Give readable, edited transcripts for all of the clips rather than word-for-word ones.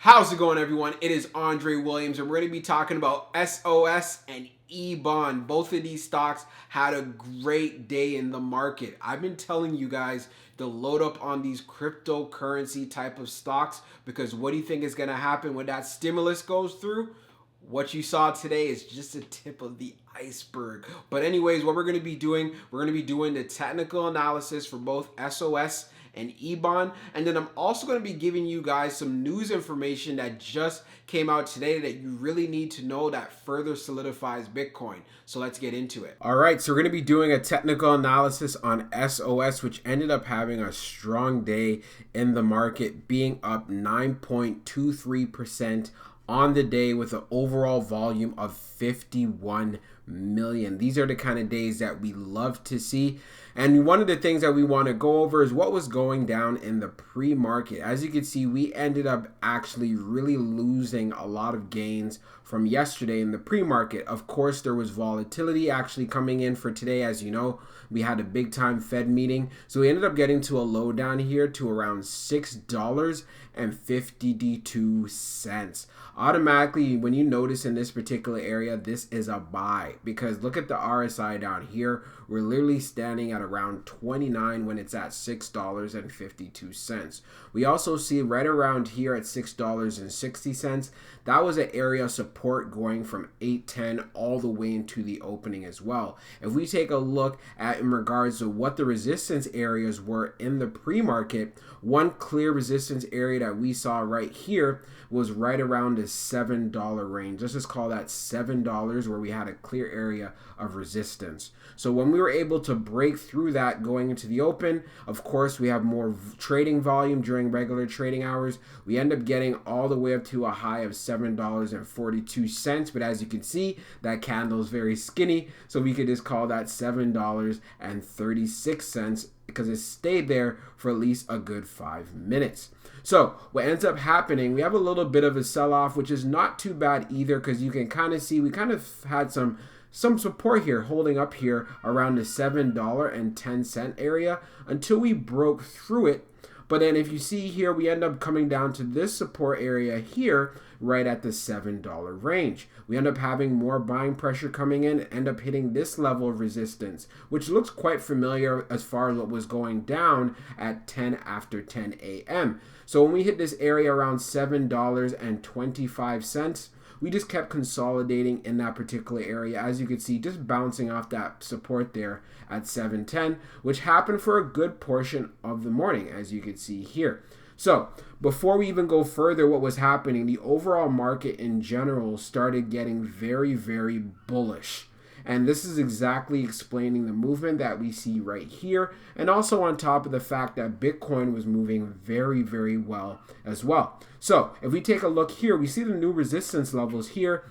How's it going, everyone? It is Andre Williams, and we're going to be talking about SOS and EBON. Both of these stocks had a great day in the market. I've been telling you guys to load up on these cryptocurrency type of stocks because what do you think is going to happen when that stimulus goes through? What you saw today is just a tip of the iceberg. But anyways, what we're going to be doing, the technical analysis for both SOS and EBON. And then I'm also going to be giving you guys some news information that just came out today that you really need to know that further solidifies Bitcoin. So let's get into it. All right, so we're going to be doing a technical analysis on SOS, which ended up having a strong day in the market, being up 9.23% on the day with an overall volume of 51 million. These are the kind of days that we love to see. And one of the things that we want to go over is what was going down in the pre-market. As you can see, we ended up actually really losing a lot of gains from yesterday in the pre-market. Of course, there was volatility actually coming in for today. As you know, we had a big time Fed meeting. So we ended up getting to a low down here to around $6.52. Automatically, when you notice in this particular area, this is a buy because look at the RSI down here. We're literally standing at around 29 when it's at $6.52. We also see right around here at $6.60. That was an area of support going from 810 all the way into the opening as well. If we take a look at in regards to what the resistance areas were in the pre-market, one clear resistance area that we saw right here was right around the $7 range. Let's just call that $7 where we had a clear area of resistance. So when we were able to break through that going into the open, of course, we have more trading volume during regular trading hours. We end up getting all the way up to a high of $7.42. But as you can see, that candle is very skinny. So we could just call that $7.36 because it stayed there for at least a good 5 minutes. So what ends up happening, we have a little bit of a sell-off, which is not too bad either because you can kind of see we kind of had some support here holding up here around the $7.10 area until we broke through it. But then if you see here, we end up coming down to this support area here right at the $7 range. We end up having more buying pressure coming in, end up hitting this level of resistance, which looks quite familiar as far as what was going down at 10 after 10 a.m. So when we hit this area around $7.25, we just kept consolidating in that particular area. As you can see, just bouncing off that support there at 710, which happened for a good portion of the morning, as you can see here. So before we even go further, what was happening, the overall market in general started getting very, very bullish. And this is exactly explaining the movement that we see right here. And also on top of the fact that Bitcoin was moving very, very well as well. So if we take a look here, we see the new resistance levels here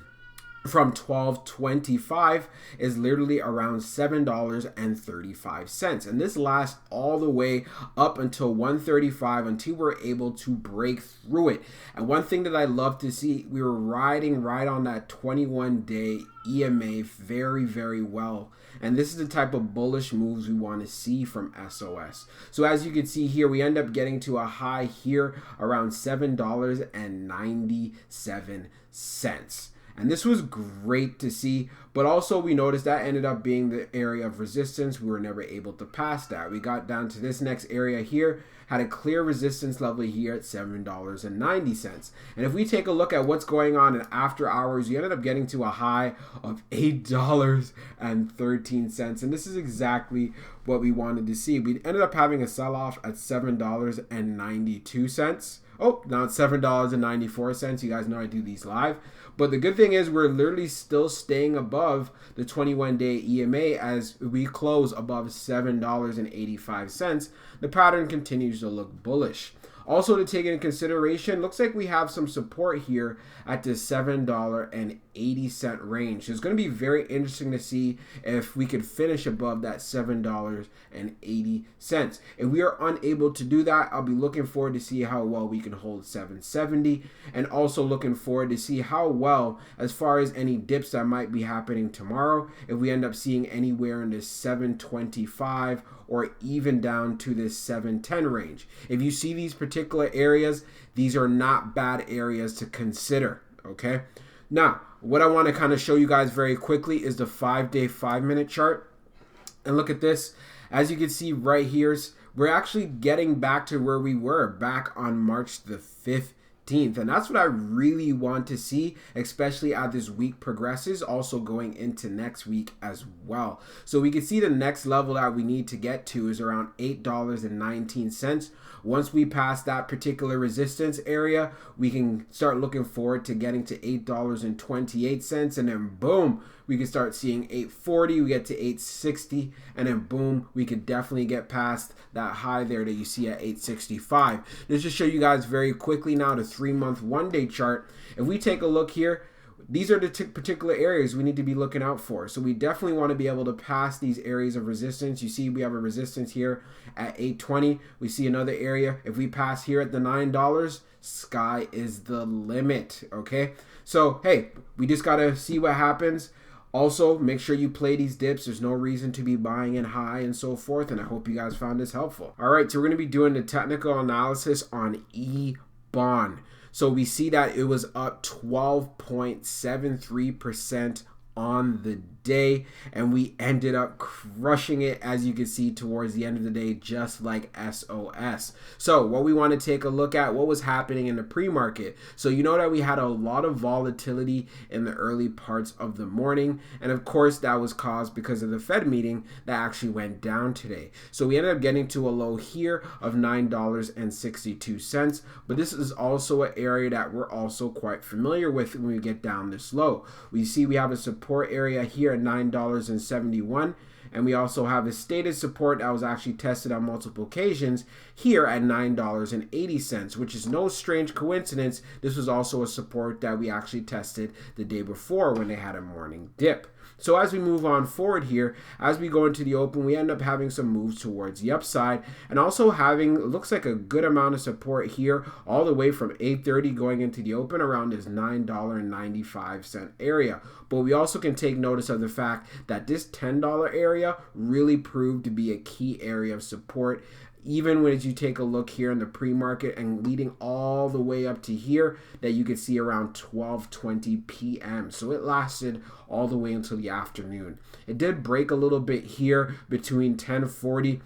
from 1225 is literally around $7.35. And this lasts all the way up until 135 until we're able to break through it. And one thing that I love to see, we were riding right on that 21-day EMA very, very well. And this is the type of bullish moves we want to see from SOS. So as you can see here, we end up getting to a high here around $7.97. And this was great to see, but also we noticed that ended up being the area of resistance. We were never able to pass that. We got down to this next area here, had a clear resistance level here at $7.90. And if we take a look at what's going on in after hours, you ended up getting to a high of $8.13. And this is exactly what we wanted to see. We ended up having a sell-off at $7.92. Oh, now it's $7.94. You guys know I do these live. But the good thing is we're literally still staying above the 21-day EMA as we close above $7.85. The pattern continues to look bullish. Also to take into consideration, looks like we have some support here at the $7.80 range. It's going to be very interesting to see if we could finish above that $7.80. If we are unable to do that, I'll be looking forward to see how well we can hold $7.70, and also looking forward to see how well, as far as any dips that might be happening tomorrow, if we end up seeing anywhere in this $7.25 or even down to this $7.10 range. If you see these particular particular areas, these are not bad areas to consider, okay? Now, what I want to kind of show you guys very quickly is the 5-day, 5-minute chart. And look at this. As you can see right here, we're actually getting back to where we were back on March the 15th. And that's what I really want to see, especially as this week progresses, also going into next week as well. So we can see the next level that we need to get to is around $8.19. Once we pass that particular resistance area, we can start looking forward to getting to $8.28, and then boom, we can start seeing $8.40, we get to $8.60, and then boom, we could definitely get past that high there that you see at $8.65. Let's just show you guys very quickly now the 3-month 1-day chart. If we take a look here, these are the particular areas we need to be looking out for. So we definitely want to be able to pass these areas of resistance. You see we have a resistance here at $8.20. We see another area. If we pass here at the $9, sky is the limit, okay? So, hey, we just got to see what happens. Also, make sure you play these dips. There's no reason to be buying in high and so forth, and I hope you guys found this helpful. All right, so we're going to be doing the technical analysis on EBON. So we see that it was up 12.73% on the day, and we ended up crushing it, as you can see, towards the end of the day, just like SOS. So what we want to take a look at, what was happening in the pre-market. So you know that we had a lot of volatility in the early parts of the morning, and of course that was caused because of the Fed meeting that actually went down today. So we ended up getting to a low here of $9.62, but this is also an area that we're also quite familiar with when we get down this low. We see we have a support area here at $9.71, and we also have a stated support that was actually tested on multiple occasions here at $9.80, which is no strange coincidence. This was also a support that we actually tested the day before when they had a morning dip. So as we move on forward here, as we go into the open, we end up having some moves towards the upside, and also having, it looks like, a good amount of support here all the way from 8:30 going into the open around this $9.95 area. But we also can take notice of the fact that this $10 area really proved to be a key area of support, even when you take a look here in the pre-market and leading all the way up to here that you can see around 12:20 p.m. So it lasted all the way until the afternoon. It did break a little bit here between 10:40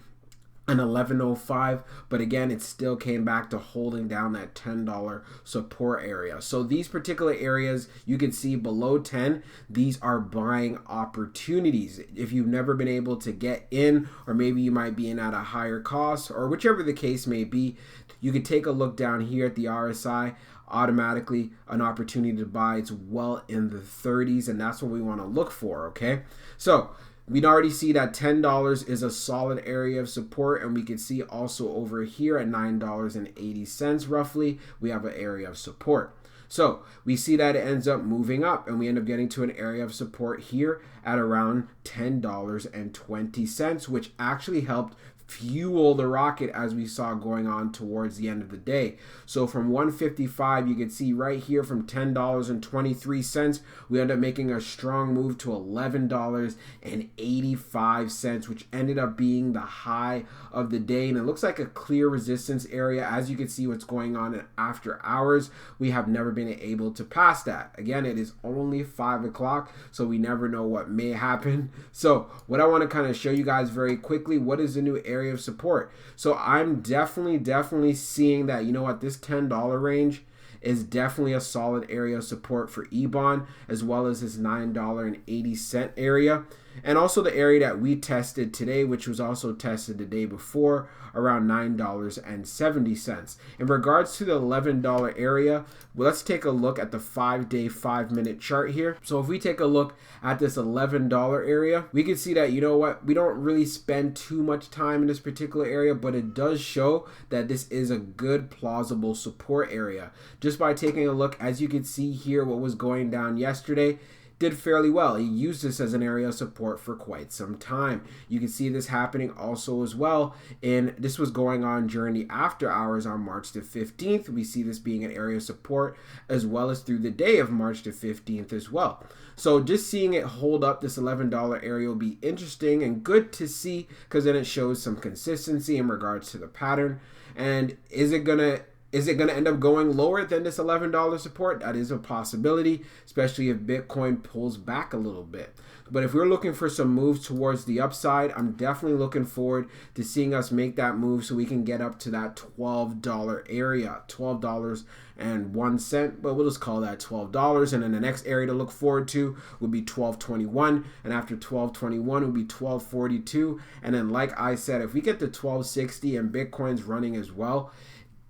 and 11:05, but again, it still came back to holding down that $10 support area. So these particular areas, you can see below 10, these are buying opportunities. If you've never been able to get in, or maybe you might be in at a higher cost, or whichever the case may be, you can take a look down here at the RSI. Automatically an opportunity to buy. It's well in the 30s, and that's what we want to look for, okay? So we'd already see that $10 is a solid area of support, and we can see also over here at $9.80 roughly, we have an area of support. So we see that it ends up moving up, and we end up getting to an area of support here at around $10.20, which actually helped fuel the rocket as we saw going on towards the end of the day. So from 155, you can see right here from $10.23, we end up making a strong move to $11.85, which ended up being the high of the day. And it looks like a clear resistance area. As you can see what's going on in after hours, we have never been able to pass that. Again, it is only 5 o'clock, so we never know what may happen. So what I want to kind of show you guys very quickly, what is the new area of support? So I'm definitely seeing that, you know what, this $10 range is definitely a solid area of support for EBON, as well as this $9.80 area, and also the area that we tested today, which was also tested the day before, around $9.70. In regards to the $11 area, well, let's take a look at the 5-day 5-minute chart here. So if we take a look at this $11 area, we can see that, you know what, we don't really spend too much time in this particular area, but it does show that this is a good plausible support area. Just by taking a look, as you can see here, what was going down yesterday did fairly well. He used this as an area of support for quite some time. You can see this happening also as well, and this was going on during the after hours on March the 15th. We see this being an area of support as well as through the day of March the 15th as well. So just seeing it hold up this $11 area will be interesting and good to see, because then it shows some consistency in regards to the pattern. And is it gonna Is it going to end up going lower than this $11 support? That is a possibility, especially if Bitcoin pulls back a little bit. But if we're looking for some moves towards the upside, I'm definitely looking forward to seeing us make that move so we can get up to that $12 area, $12.01, but we'll just call that $12. And then the next area to look forward to would be $12.21, and after $12.21 would be $12.42. And then, like I said, if we get to $12.60 and Bitcoin's running as well,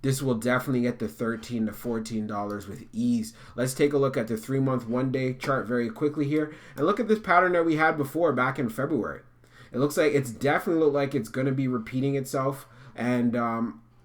this will definitely get to $13 to $14 with ease. Let's take a look at the 3-month, 1-day chart very quickly here. And look at this pattern that we had before back in February. It looks like it's definitely looked like it's going to be repeating itself. And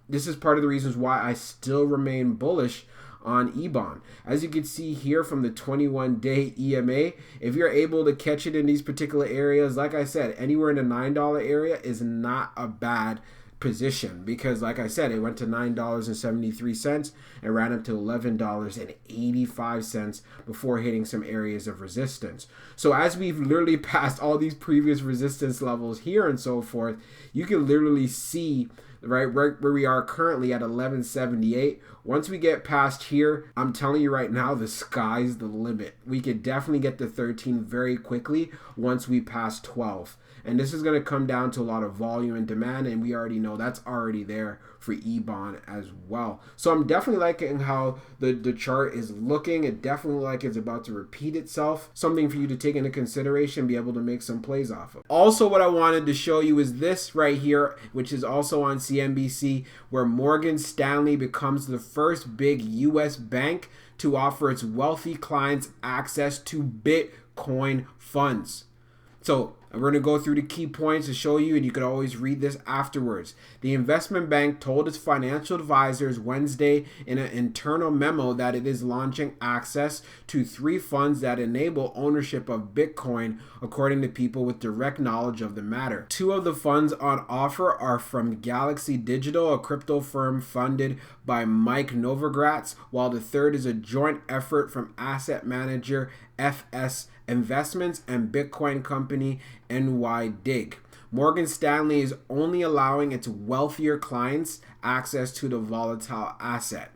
this is part of the reasons why I still remain bullish on EBON. As you can see here from the 21-day EMA, if you're able to catch it in these particular areas, like I said, anywhere in the $9 area is not a bad position, because like I said, it went to $9.73 and ran up to $11.85 before hitting some areas of resistance. So as we've literally passed all these previous resistance levels here and so forth, you can literally see right where we are currently at 1178. Once we get past here, I'm telling you right now, the sky's the limit. We could definitely get to 13 very quickly once we pass 12. And this is going to come down to a lot of volume and demand, and we already know that's already there for EBON as well. So I'm definitely liking how the chart is looking. It definitely like it's about to repeat itself. Something for you to take into consideration, be able to make some plays off of. Also, what I wanted to show you is this right here, which is also on CNBC, where Morgan Stanley becomes the first big US bank to offer its wealthy clients access to Bitcoin funds. So we're going to go through the key points to show you, and you can always read this afterwards. The investment bank told its financial advisors Wednesday in an internal memo that it is launching access to 3 funds that enable ownership of Bitcoin, according to people with direct knowledge of the matter. 2 of the funds on offer are from Galaxy Digital, a crypto firm funded by Mike Novogratz, while the third is a joint effort from asset manager FS Investments and Bitcoin company NYDIG. Morgan Stanley is only allowing its wealthier clients access to the volatile asset.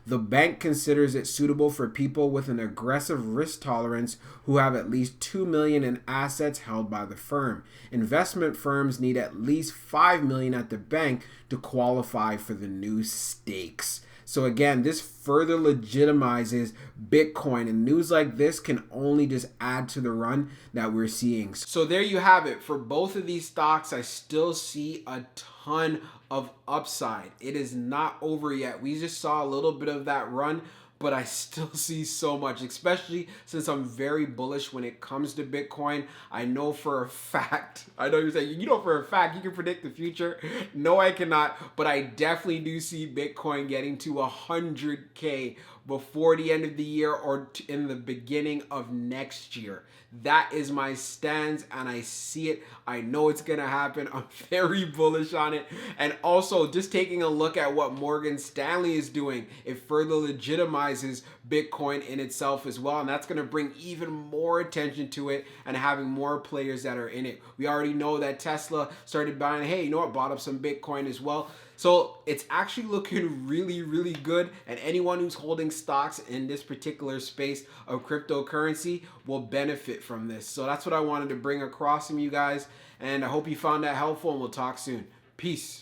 The bank considers it suitable for people with an aggressive risk tolerance who have at least $2 million in assets held by the firm. Investment firms need at least $5 million at the bank to qualify for the new stakes. So again, this further legitimizes Bitcoin, and news like this can only just add to the run that we're seeing. So there you have it. For both of these stocks, I still see a ton of upside. It is not over yet. We just saw a little bit of that run, but I still see so much, especially since I'm very bullish when it comes to Bitcoin. I know for a fact, I know you're saying, you know for a fact you can predict the future. No, I cannot, but I definitely do see Bitcoin getting to 100K before the end of the year or in the beginning of next year. That is my stance, and I see it. I know it's gonna happen. I'm very bullish on it. And also, just taking a look at what Morgan Stanley is doing, it further legitimizes Bitcoin in itself as well, and that's gonna bring even more attention to it and having more players that are in it. We already know that Tesla started buying, hey, you know what, bought up some Bitcoin as well. So it's actually looking really, really good, and anyone who's holding stocks in this particular space of cryptocurrency will benefit from this. So that's what I wanted to bring across from you guys, and I hope you found that helpful, and we'll talk soon. Peace.